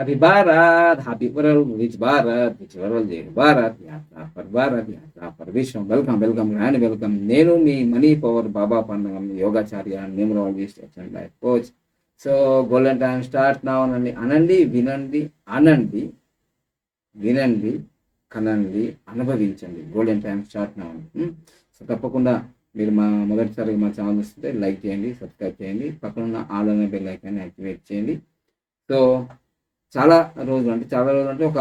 Happy Bharat! Happy world rich Bharat! Rich world జై Bharat! Yatra for Bharat! Yatra for విశ్వం. Welcome, welcome and welcome. నేను మీ మనీ పవర్ బాబా పండగం యోగాచార్య, numerologist and life coach. So golden time start now అనండి. అనండి, వినండి, అనండి, వినండి, కనండి, అనుభవించండి. Golden time start now. So తప్పకుండా మీరు మొదటిసారి మా ఛానల్ వస్తే లైక్ చేయండి, సబ్స్క్రైబ్ చేయండి, పక్కన ఉన్న ఆల్ అనే బెల్ ఐకాన్ని యాక్టివేట్ చేయండి. సో చాలా రోజులు అంటే ఒక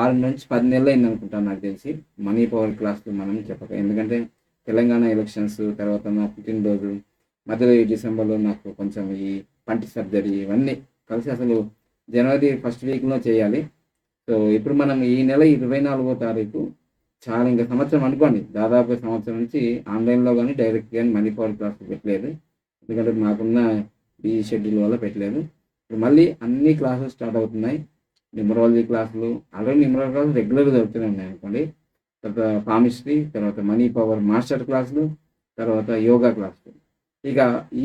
6 నుంచి 10 నెలలు అయింది అనుకుంటాను నాకు తెలిసి మనీ పవర్ క్లాస్లు మనం చెప్పక. ఎందుకంటే తెలంగాణ ఎలక్షన్స్ తర్వాత నా పుట్టినరోజు మధ్యలో ఈ డిసెంబర్లో నాకు కొంచెం ఈ పంటి సర్జరీ ఇవన్నీ కలిసి అసలు జనవరి ఫస్ట్ వీక్లో చేయాలి. సో ఇప్పుడు మనం ఈ నెల 24వ తారీఖు చాలా ఇంకా సంవత్సరం అనుకోండి, దాదాపు సంవత్సరం నుంచి ఆన్లైన్లో కానీ డైరెక్ట్ కానీ మనీ పవర్ క్లాసులు పెట్టలేదు. ఎందుకంటే నాకున్న ఈ షెడ్యూల్ వల్ల పెట్టలేదు. ఇప్పుడు మళ్ళీ అన్ని క్లాసెస్ స్టార్ట్ అవుతున్నాయి. న్యూమరాలజీ క్లాసులు ఆల్రెడీ న్యూమరాలజీ క్లాసులు రెగ్యులర్గా జరుగుతూనే ఉన్నాయి అనుకోండి. తర్వాత పామిస్ట్రీ, తర్వాత మనీ పవర్ మాస్టర్ క్లాసులు, తర్వాత యోగా క్లాసులు. ఇక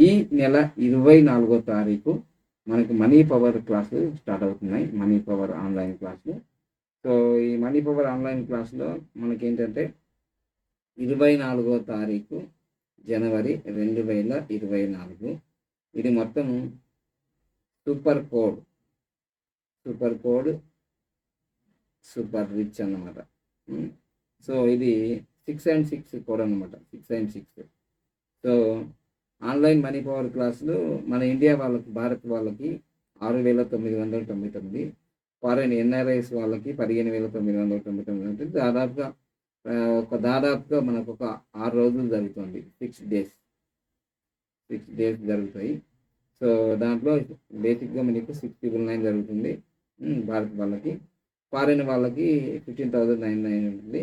ఈ నెల 24వ తారీఖు మనకు మనీ పవర్ క్లాసులు స్టార్ట్ అవుతున్నాయి, మనీ పవర్ ఆన్లైన్ క్లాసులు. సో ఈ మనీ పవర్ ఆన్లైన్ క్లాసులో మనకేంటంటే 24వ తారీఖు జనవరి 2024 ఇది మొత్తం సూపర్ కోడ్ సూపర్ రిచ్ అన్నమాట. సో ఇది 6 and 6 కోడ్ అనమాట, 6 and 6. So online money power క్లాసులు మన ఇండియా వాళ్ళకి, భారత్ వాళ్ళకి 6,999, ఫారెన్ ఎన్ఆర్ఐస్ వాళ్ళకి 15,999 అంటే దాదాపుగా మనకు ఒక 6 రోజులు జరుగుతుంది, 6 డేస్ జరుగుతాయి. సో దాంట్లో బేసిక్గా మనకు 6,999 జరుగుతుంది భారత్ వాళ్ళకి. ఫారెన్ వాళ్ళకి 15,999 ఉంటుంది.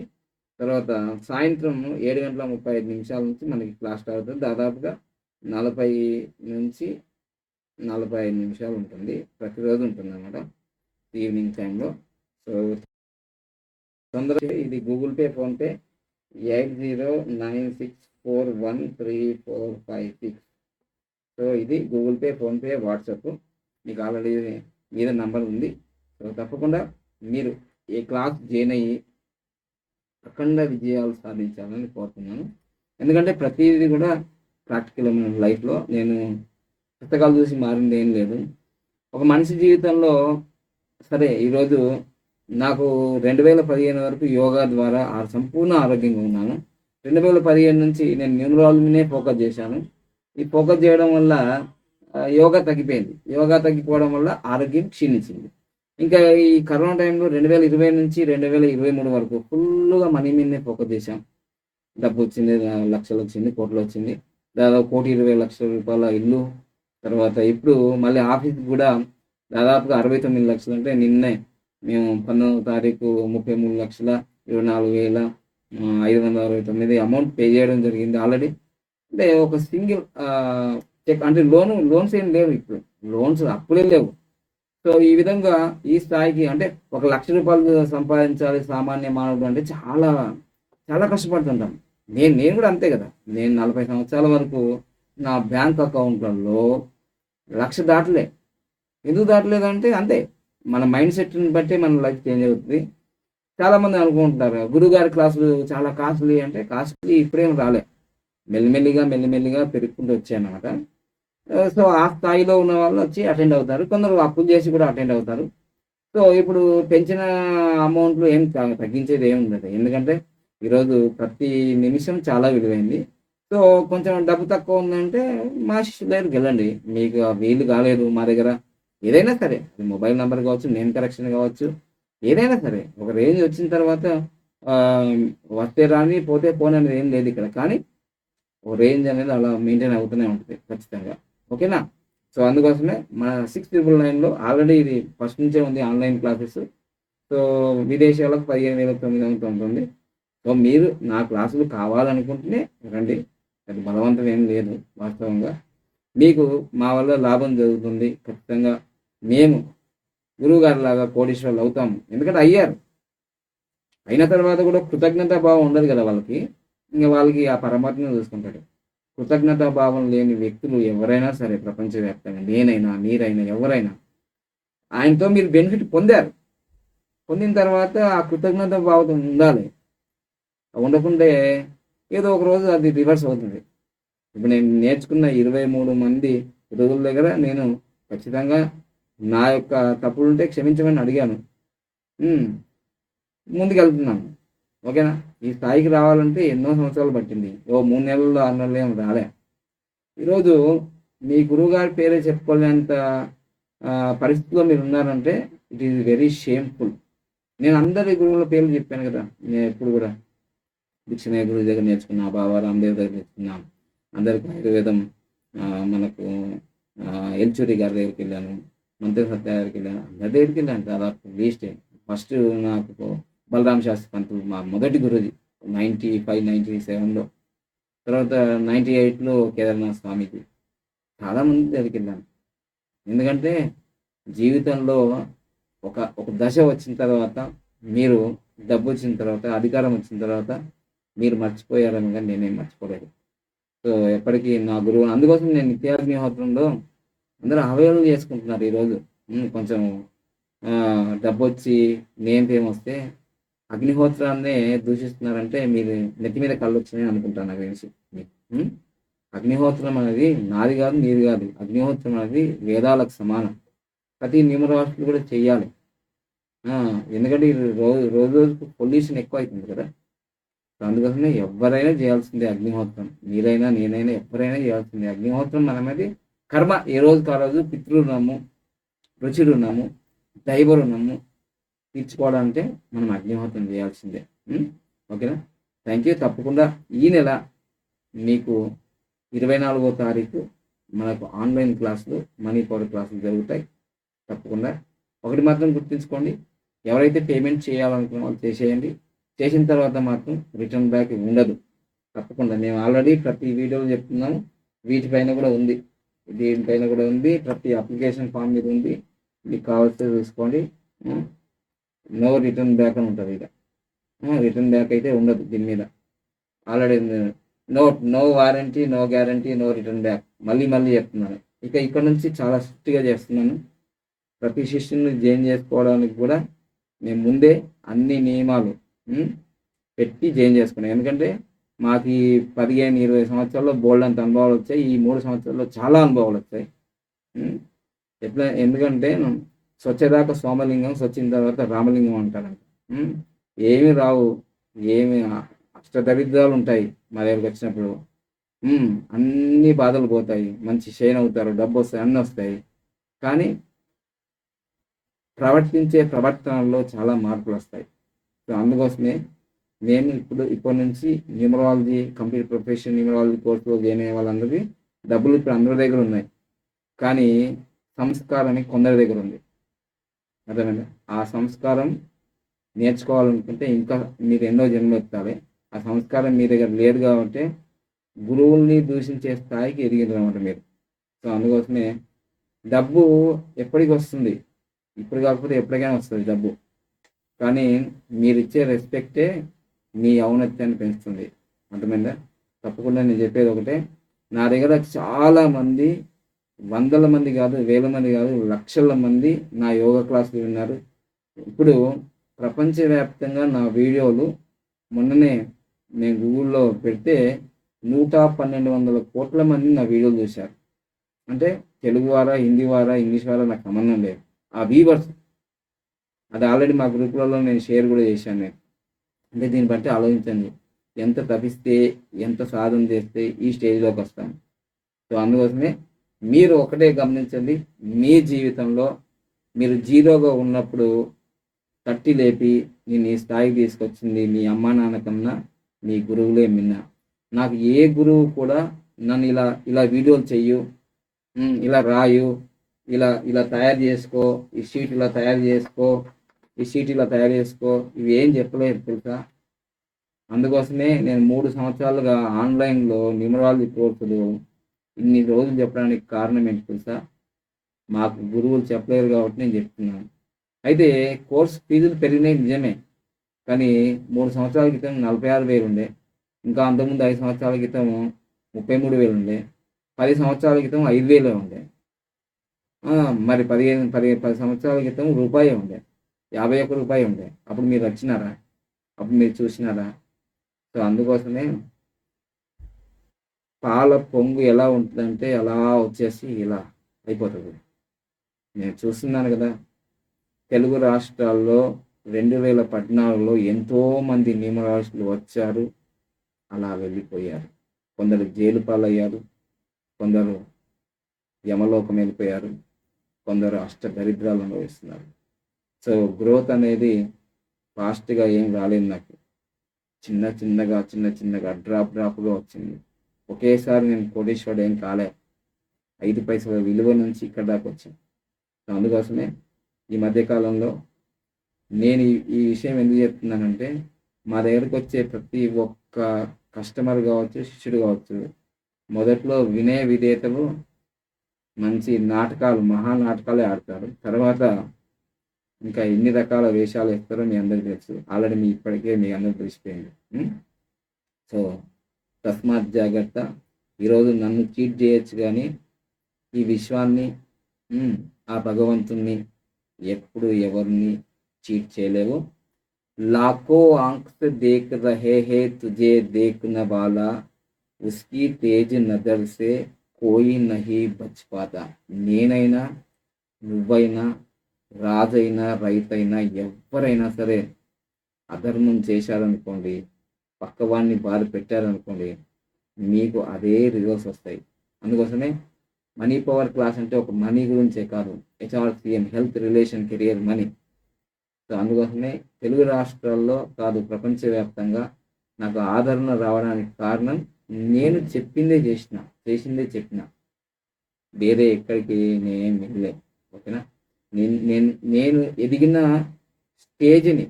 తర్వాత సాయంత్రం 7:35 నుంచి మనకి క్లాస్ స్టార్ట్ అవుతుంది. దాదాపుగా 40 నుంచి 45 నిమిషాలు ఉంటుంది, ప్రతిరోజు ఉంటుంది అన్నమాట ఈవినింగ్ టైంలో. సో తొందరగా ఇది గూగుల్ పే, ఫోన్పే 8096413456. సో ఇది గూగుల్ పే, ఫోన్పే, వాట్సాప్, మీకు ఆల్రెడీ మీద నంబర్ ఉంది. సో తప్పకుండా మీరు ఈ క్లాస్ జాయిన్ అయ్యి అఖండ విజయాలు సాధించాలని కోరుతున్నాను. ఎందుకంటే ప్రతిదీ కూడా ప్రాక్టికల్ లైఫ్లో. నేను పుస్తకాలు చూసి మారింది ఏం లేదు. ఒక మనిషి జీవితంలో సరే ఈరోజు నాకు 2015 వరకు యోగా ద్వారా సంపూర్ణ ఆరోగ్యంగా ఉన్నాను. 2015 నుంచి నేను న్యూమరాలజీనే ఫోకస్ చేశాను. ఈ ఫోకస్ చేయడం వల్ల యోగా తగ్గిపోయింది. యోగా తగ్గిపోవడం వల్ల ఆరోగ్యం క్షీణించింది. ఇంకా ఈ కరోనా టైంలో 2020 నుంచి 2023 వరకు ఫుల్గా మనీ మీదనే ఫోకస్ చేశాం. డబ్బు వచ్చింది, లక్షలు వచ్చింది, కోట్లు వచ్చింది, దాదాపు 1,20,00,000 ఇల్లు. తర్వాత ఇప్పుడు మళ్ళీ ఆఫీస్కి కూడా దాదాపుగా 69 లక్షలు. అంటే నిన్నే మేము 19వ తారీఖు 33,24,569 అమౌంట్ పే చేయడం జరిగింది ఆల్రెడీ. అంటే ఒక సింగిల్ చెక్, అంటే లోన్స్ ఏం లేవు, ఇప్పుడు లోన్స్ అప్పులే లేవు. సో ఈ విధంగా ఈ స్థాయికి, అంటే ₹1,00,000 సంపాదించాలి సామాన్య మానవుడు అంటే చాలా చాలా కష్టపడుతుంటాం. నేను కూడా అంతే కదా. నేను 40 సంవత్సరాల వరకు నా బ్యాంక్ అకౌంట్లలో 1,00,000 దాటలే. ఎందుకు దాటలేదంటే అంతే, మన మైండ్ సెట్ని బట్టి మన లైఫ్ చేంజ్ అవుతుంది. చాలామంది అనుకుంటారు గురుగారి క్లాసులు చాలా కాస్ట్లీ అంటే, కాస్ట్లీ ఇప్పుడేం రాలే, మెల్లిమెల్లిగా పెరుగుకుంటూ వచ్చాయన్నమాట. సో ఆ స్థాయిలో ఉన్న వాళ్ళు వచ్చి అటెండ్ అవుతారు. కొందరు అప్పులు చేసి కూడా అటెండ్ అవుతారు. సో ఇప్పుడు పెంచిన అమౌంట్లు ఏం తగ్గించేది ఏమి ఉండదు. ఎందుకంటే ఈరోజు ప్రతి నిమిషం చాలా విలువైంది. సో కొంచెం డబ్బు తక్కువ ఉందంటే మా శిష్యుల దగ్గరికి వెళ్ళండి. మీకు వీలు కాలేదు మా దగ్గర, ఏదైనా సరే, అది మొబైల్ నెంబర్ కావచ్చు, నేమ్ కరెక్షన్ కావచ్చు, ఏదైనా సరే ఒక రేంజ్ వచ్చిన తర్వాత వస్తే రాని పోతే పోని అనేది ఏం లేదు ఇక్కడ. కానీ ఓ రేంజ్ అనేది అలా మెయింటైన్ అవుతూనే ఉంటుంది ఖచ్చితంగా. ఓకేనా? సో అందుకోసమే మన 6,999లో ఆల్రెడీ ఇది ఫస్ట్ నుంచే ఉంది ఆన్లైన్ క్లాసెస్. సో విదేశాలకు 15,900 ఉంటుంది. సో మీరు నా క్లాసులు కావాలనుకుంటేనే రండి, అది బలవంతం ఏం లేదు. వాస్తవంగా మీకు మా వల్ల లాభం జరుగుతుంది ఖచ్చితంగా. మేము గురువుగారి లాగా కోటీశ్వరులు అవుతాము. ఎందుకంటే అయ్యారు, అయిన తర్వాత కూడా కృతజ్ఞతా భావం ఉండదు కదా వాళ్ళకి. ఇంకా వాళ్ళకి ఆ పరమాత్మను చూసుకుంటాడు. కృతజ్ఞతా భావం లేని వ్యక్తులు ఎవరైనా సరే ప్రపంచవ్యాప్తంగా, నేనైనా మీరైనా ఎవరైనా ఆయనతో మీరు బెనిఫిట్ పొందారు. పొందిన తర్వాత ఆ కృతజ్ఞత భావం ఉండాలి. ఉండకుంటే ఏదో ఒక రోజు అది రివర్స్ అవుతుంది. ఇప్పుడు నేను నేర్చుకున్న 23 మంది గురువుల దగ్గర నేను ఖచ్చితంగా నా యొక్క తప్పులుంటే క్షమించమని అడిగాను. హ్మ్. ముందుకెళ్తున్నాను. ఓకేనా? ఈ స్థాయికి రావాలంటే ఎన్నో సంవత్సరాలు పట్టింది. 3 నెలల్లో, 6 నెలల్లో ఏమి రాలే. ఈరోజు మీ గురువుగారి పేరే చెప్పుకోలేనంత పరిస్థితిలో మీరున్నారంటే ఇట్ ఈస్ వెరీ షేమ్‌ఫుల్. నేను అందరి గురువుల పేర్లు చెప్పాను కదా! నేనెప్పుడు కూడా దీక్షిణయ్య గురువు దగ్గర నేర్చుకున్నా, బాబా రామ్‌దేవ్ దగ్గర నేర్చుకున్నా. అందరికి ఆయుర్వేదం మనకు ఎల్చూరి గారి దగ్గరికెళ్ళాను. మంత్రి సత్య దగ్గరికెళ్ళాను. అందరి దగ్గరికెళ్ళాను దాదాపు లీస్ట్. ఫస్ట్ నాకు బలరాం శాస్త్రి పంతులు మా మొదటి గురూజీ 95, 97లో. తర్వాత 98లో కేదార్‌నాథ్ స్వామీజీ. చాలామంది దగ్గరికెళ్ళాను. ఎందుకంటే జీవితంలో ఒక దశ వచ్చిన తర్వాత మీరు డబ్బొచ్చిన తర్వాత, అధికారం వచ్చిన తర్వాత మీరు మర్చిపోయారేమో గానీ నేనేం మర్చిపోలేదు. సో, ఎప్పటికీ నా గురువు అందుకోసం నేను నిత్యాగ్నిహోత్రంలో అందరూ అవహేళన చేసుకుంటున్నారు ఈరోజు. కొంచెం డబ్బొచ్చి, నేమ్ ఫేమ్ వస్తే అగ్నిహోత్రాన్నే దూషిస్తున్నారంటే మీరు నెత్తి మీద కళ్ళొచ్చినాయని అనుకుంటాను నాకు తెలిసి. హ్మ్. అగ్నిహోత్రం అనేది నాది గాదు, నీది గాదు. అగ్నిహోత్రం అనేది వేదాలకు సమానం. ప్రతి న్యూమరాస్ట్‌లు కూడా చెయ్యాలి. ఆ! ఎందుకంటే ఈ రోజు రోజుకు పొల్యూషన్ ఎక్కువైతుంది కదా! సో, అందుకోసమే ఎవ్వరైనా చేయాల్సిందే అగ్నిహోత్రం. మీరైనా, నేనైనా ఎవ్వరైనా చేయాల్సిందే. అగ్నిహోత్రం మనమది కర్మ. ఏ రోజుకి ఆ రోజు పితృ రుచి రుణము, దైవ రుణము తీర్చుకోవాలంటే మనం అగ్నిహోత్రం చేయాల్సిందే. ఓకేనా? Thank you. తప్పకుండా ఈ నెల మీకు 24వ తారీఖు మనకు ఆన్‌లైన్ క్లాసులు, మనీ పవర్ క్లాసులు జరుగుతాయి. తప్పకుండా. ఒకటి మాత్రం గుర్తుంచుకోండి. ఎవరైతే పేమెంట్ చేయాలనుకున్న వాళ్ళు చేసేయండి. చేసిన తర్వాత మాత్రం రిటర్న్ బ్యాక్ ఉండదు. తప్పకుండా. మేము ఆల్రెడీ ప్రతి వీడియోలో చెప్తున్నాము. వీటిపైన కూడా ఉంది. దీనిపైన కూడా ఉంది. ప్రతి అప్లికేషన్ ఫామ్ మీద ఉంది. మీకు కావాల్సినవి చూసుకోండి. నో రిటర్న్ బ్యాక్ అని ఉంటది ఇక. రిటర్న్ బ్యాక్ అయితే ఉండదు దీని మీద. Already no warranty, no guarantee, no return back. మళ్ళీ మళ్ళీ చెప్తున్నాను. ఇక ఇక్కడ నుంచి చాలా స్ట్రిక్ట్‌గా చేస్తున్నాను. ప్రతి శిష్యుని జాయిన్ చేసుకోవడానికి కూడా నేను ముందే అన్ని నియమాలు పెట్టి జాయిన్ చేసుకున్నాను. ఎందుకంటే మాకు ఈ 15, 20 సంవత్సరాల్లో బోలెడంత అనుభవాలు వచ్చాయి. ఈ 3 సంవత్సరాల్లో చాలా అనుభవాలు వచ్చాయి. ఎందుకంటే స్వచ్ఛదాక సోమలింగం, స్వచ్చిన తర్వాత రామలింగం అంటారంట. ఏమి రావు, ఏమి అష్టదరిద్రాలు ఉంటాయి మా దగ్గరికి వచ్చినప్పుడు. అన్ని బాధలు పోతాయి. మంచి షైన్ అవుతారు, డబ్బు వస్తాయి, అన్నీ వస్తాయి. కానీ ప్రవర్తించే ప్రవర్తనలో చాలా మార్పులు వస్తాయి. సో, అందుకోసమే నేను ఇప్పటి నుంచి న్యూమరాలజీ కంప్లీట్ ప్రొఫెషన్ న్యూమరాలజీ కోర్సులో జాయిన్ అయ్యే వాళ్ళందరికీ డబ్బులు ఇప్పుడు అందరి దగ్గర ఉన్నాయి. కానీ సంస్కారం కొందరి దగ్గర ఉంది. అర్థమైందా? ఆ సంస్కారం నేర్చుకోవాలనుకుంటే ఇంకా మీరు ఎన్నో జన్మలు ఎత్తాలి. ఆ సంస్కారం మీ దగ్గర లేదు కాబట్టి గురువుల్ని దూషించే స్థాయికి ఎదిగిందనమాట మీరు. సో, అందుకోసమే డబ్బు ఎప్పటికి వస్తుంది. ఇప్పుడు కాకపోతే ఎప్పటికైనా వస్తుంది డబ్బు. కానీ మీరిచ్చే రెస్పెక్టే మీ ఔన్నత్యాన్ని పెంచుతుంది. అర్థమైందా? తప్పకుండా నేను చెప్పేది ఒకటే. నా దగ్గర చాలామంది వందల మంది కాదు, వేల మంది కాదు, లక్షల మంది నా యోగా క్లాసులు విన్నారు. ఇప్పుడు ప్రపంచవ్యాప్తంగా నా వీడియోలు మొన్ననే నేను గూగుల్‌లో పెడితే 112 కోట్ల మంది నా వీడియోలు చూశారు. అంటే తెలుగు వారా, హిందీ వారా, ఇంగ్లీష్ వారా నాకు సంబంధం లేదు. ఆ వ్యూవర్స్ అది ఆల్రెడీ మా గ్రూప్‌లలో నేను షేర్ కూడా చేశాను నేను. అంటే దీన్ని బట్టి ఆలోచించండి. ఎంత తపిస్తే, ఎంత సాధన చేస్తే ఈ స్టేజ్‌లోకి వస్తాం. సో, అందుకోసమే మీరు ఒకటే గమనించండి. మీ జీవితంలో మీరు జీరోగా ఉన్నప్పుడు తట్టి లేపి నేను ఈ స్థాయికి తీసుకొచ్చింది మీ అమ్మా నాన్న కన్నా మీ గురువులే మిన్న. నాకు ఏ గురువు కూడా నన్ను ఇలా వీడియోలు చెయ్యు, ఇలా రాయు, ఇలా తయారు చేసుకో, ఈ షీట్ ఇలా తయారు చేసుకో, ఈ షీట్ ఇలా తయారు చేసుకో, ఇవి ఏం చెప్పలేదు తెలుసా? అందుకోసమే నేను 3 సంవత్సరాలుగా ఆన్‌లైన్‌లో న్యూమరాలజీ కోర్సులు ఇన్ని రోజులు చెప్పడానికి కారణం ఏంటి తెలుసా? మాకు గురువులు చెప్పలేరు కాబట్టి నేను చెప్తున్నాను. అయితే కోర్స్ ఫీజులు పెరిగినాయి నిజమే. కానీ 3 సంవత్సరాల క్రితం 46,000 ఉండే. ఇంకా అంతకుముందు 5 సంవత్సరాల క్రితం 33,000 ఉండే. 10 సంవత్సరాల క్రితం 5,000 ఉండే. మరి 10 సంవత్సరాల క్రితం రూపాయే ఉండే. రూ. 51 ఉండే. అప్పుడు మీరు వచ్చినారా? అప్పుడు మీరు చూసినారా? సో, అందుకోసమే పాల పొంగు ఎలా ఉంటదంటే అలా వచ్చేసి ఇలా అయిపోతది. నేను చూస్తున్నాను గదా! తెలుగు రాష్ట్రాల్లో 2014లో ఎంతోమంది న్యూమరాలజిస్టులు వచ్చారు. అలా వెళ్ళిపోయారు. కొందరు జైలు పాలయ్యారు. కొందరు యమలోకం వెళ్ళిపోయారు. కొందరు అష్టదరిద్రాలు అనుభవిస్తున్నారు. సో, గ్రోత్ అనేది ఫాస్ట్‌గా ఏం రాలేదు నాకు. చిన్న చిన్నగా డ్రాప్‌గా వచ్చింది. ఒకేసారి నేను కోటీశ్వరుడు ఏం కాలే. 5 పైసల విలువ నుంచి ఇక్కడి దాకా వచ్చాను. సో, అందుకోసమే ఈ మధ్య కాలంలో నేను ఈ విషయం ఎందుకు చెప్తున్నానంటే, మా దగ్గరకొచ్చే ప్రతి ఒక్క కస్టమర్ కావచ్చు, శిష్యుడు కావచ్చు, మొదట్లో వినయ విధేయతలు మంచి నాటకాలు, మహానాటకాలే ఆడతారు. తర్వాత ఇంకా ఎన్ని రకాల వేషాలు వేస్తారో మీ అందరికీ తెలుసు. ఆల్రెడీ ఇప్పటికే మీ అందరికి తెలిసిపోయింది. సో, తస్మాత్ జాగ్రత్త. ఈరోజు నన్ను చీట్ చేయొచ్చు కానీ ఈ విశ్వాన్ని, ఆ భగవంతుణ్ణి ఎప్పుడు ఎవరిని చీట్ చేయలేవు. లాఖో ఆంఖ్ से देख रहे हैं तुझे देखने वाला उसकी तेज नजर से కోయి నహీ బచ్ పాతా. నేనైనా, నువ్వైనా, రాజైనా, రైతైనా, ఎవరైనా సరే అధర్మం చేశారనుకోండి, పక్కవాడిని బాధ పెట్టారనుకోండి, మీకు అదే రిజల్ట్స్ వస్తాయి. అందుకోసమే మనీ పవర్ క్లాస్ అంటే ఒక మనీ గురించే కాదు. HRCM health, relation, career, money. So, అందుకోసమే తెలుగు రాష్ట్రాల్లో కాదు ప్రపంచవ్యాప్తంగా నాకు ఆదరణ రావడానికి కారణం నేను చెప్పిందే చేసిందే చెప్పిన. వేరే ఎక్కడికి నేనేం వెళ్ళలే. ఓకేనా? నేను ఎదిగిన స్టేజ్‌ని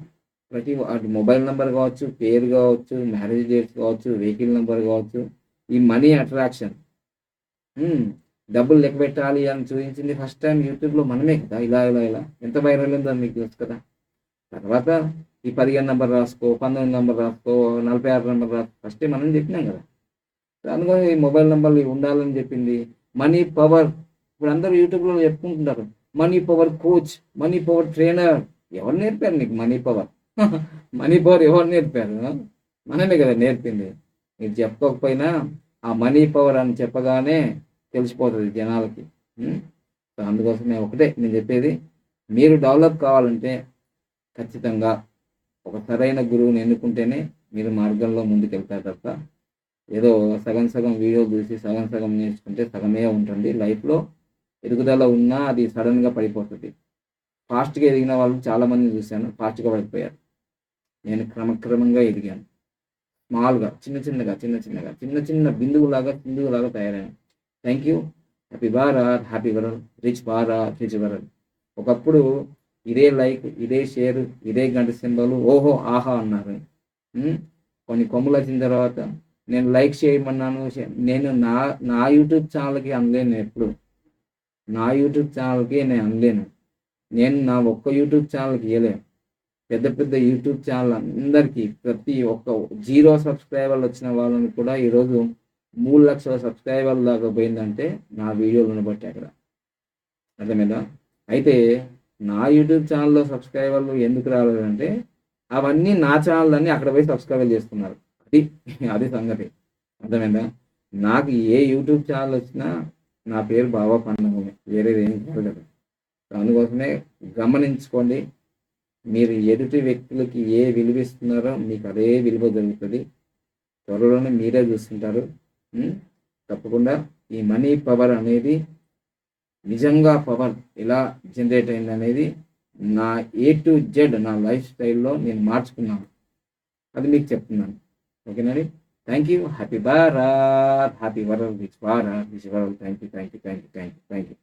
ప్రతి అటు మొబైల్ నంబర్ కావచ్చు, పేరు కావచ్చు, మ్యారేజ్ డేట్స్ కావచ్చు, వెహికల్ నంబర్ కావచ్చు, ఈ మనీ అట్రాక్షన్, డబ్బులు లెక్కపెట్టాలి అని చూపించింది ఫస్ట్ టైం యూట్యూబ్‌లో మనమే కదా! ఇలా ఎంత వైరల్ అయిందో మీకు తెలుసు కదా! తర్వాత ఈ 15 నంబర్ రాసుకో, 19 నంబర్ రాసుకో, 46 నంబర్ రాసుకో, ఫస్టే మనం చెప్పినాం కదా! అందుకని ఈ మొబైల్ నంబర్లు ఉండాలని చెప్పింది. మనీ పవర్ ఇప్పుడు అందరూ యూట్యూబ్‌లో చెప్పుకుంటున్నారు. Money power coach, money power trainer. ఎవరు నేర్పారు నీకు మనీ పవర్? మనీ పవర్ ఎవరు నేర్పారు? మనమే కదా నేర్పింది. మీరు చెప్పకపోయినా ఆ మనీ పవర్ అని చెప్పగానే తెలిసిపోతుంది జనాలకి. సో, అందుకోసమే ఒకటే నేను చెప్పేది, మీరు డెవలప్ కావాలంటే ఖచ్చితంగా ఒక సరైన గురువుని ఎన్నుకుంటేనే మీరు మార్గంలో ముందుకెళ్తారు తప్ప ఏదో సగం వీడియోలు చూసి సగం నేర్చుకుంటే సగమే ఉంటుంది. లైఫ్‌లో ఎదుగుదల ఉన్నా అది సడన్‌గా పడిపోతది. ఫాస్ట్‌గా ఎదిగిన వాళ్ళు చాలామందిని చూశాను. ఫాస్ట్‌గా పడిపోయారు. నేను క్రమంగా ఎదిగాను. స్మాల్‌గా, చిన్న బిందువులాగా తయారయ్యాను. Thank you. Happy Bharat, happy world, rich Bharat, rich world. ఒకప్పుడు ఇదే లైక్, ఇదే షేర్, ఇదే గంట సింబల్, ఓహో! ఆహా! అన్నారు. కొన్ని కొమ్ములొచ్చిన తర్వాత నేను లైక్ చేయమన్నాను. నేను నా యూట్యూబ్ ఛానల్‌కి అనలేను ఎప్పుడు. నా యూట్యూబ్ ఛానల్‌కి నేను అనలేను. నేను నా ఒక్క యూట్యూబ్ ఛానల్‌కి ఇయ్యలేను. పెద్ద యూట్యూబ్ ఛానల్ అందరికీ ప్రతి ఒక్క 0 సబ్స్క్రైబర్లు వచ్చిన వాళ్ళని కూడా ఈరోజు 3,00,000 సబ్స్క్రైబర్ల దాకా పోయిందంటే నా వీడియోలను బట్టి అక్కడ. అర్థమైందా? అయితే నా యూట్యూబ్ ఛానల్‌లో సబ్స్క్రైబర్లు ఎందుకు రాలేదంటే అవన్నీ నా ఛానళ్ళన్నీ అక్కడ పోయి సబ్స్క్రైబ్ చేసుకున్నారు. అది సంగతి. అర్థమైందా? నాకు ఏ యూట్యూబ్ ఛానల్ వచ్చినా నా పేరు బాబా పండగమే. వేరేదేం కాదు కదా! అందుకోసమే గమనించుకోండి. మీరు ఎదుటి వ్యక్తులకి ఏ విలువిస్తున్నారో మీకు అదే విలువ జరుగుతుంది. త్వరలోనే మీరే చూస్తుంటారు. తప్పకుండా ఈ మనీ పవర్ అనేది నిజంగా పవర్ ఎలా జనరేట్ అయిందనేది నా A to Z నా లైఫ్ స్టైల్‌లో నేను మార్చుకున్నాను. అది మీకు చెప్తున్నాను. ఓకేనండి? Thank you. Happy Bharat, happy world, rich Bharat, rich world. Thank you.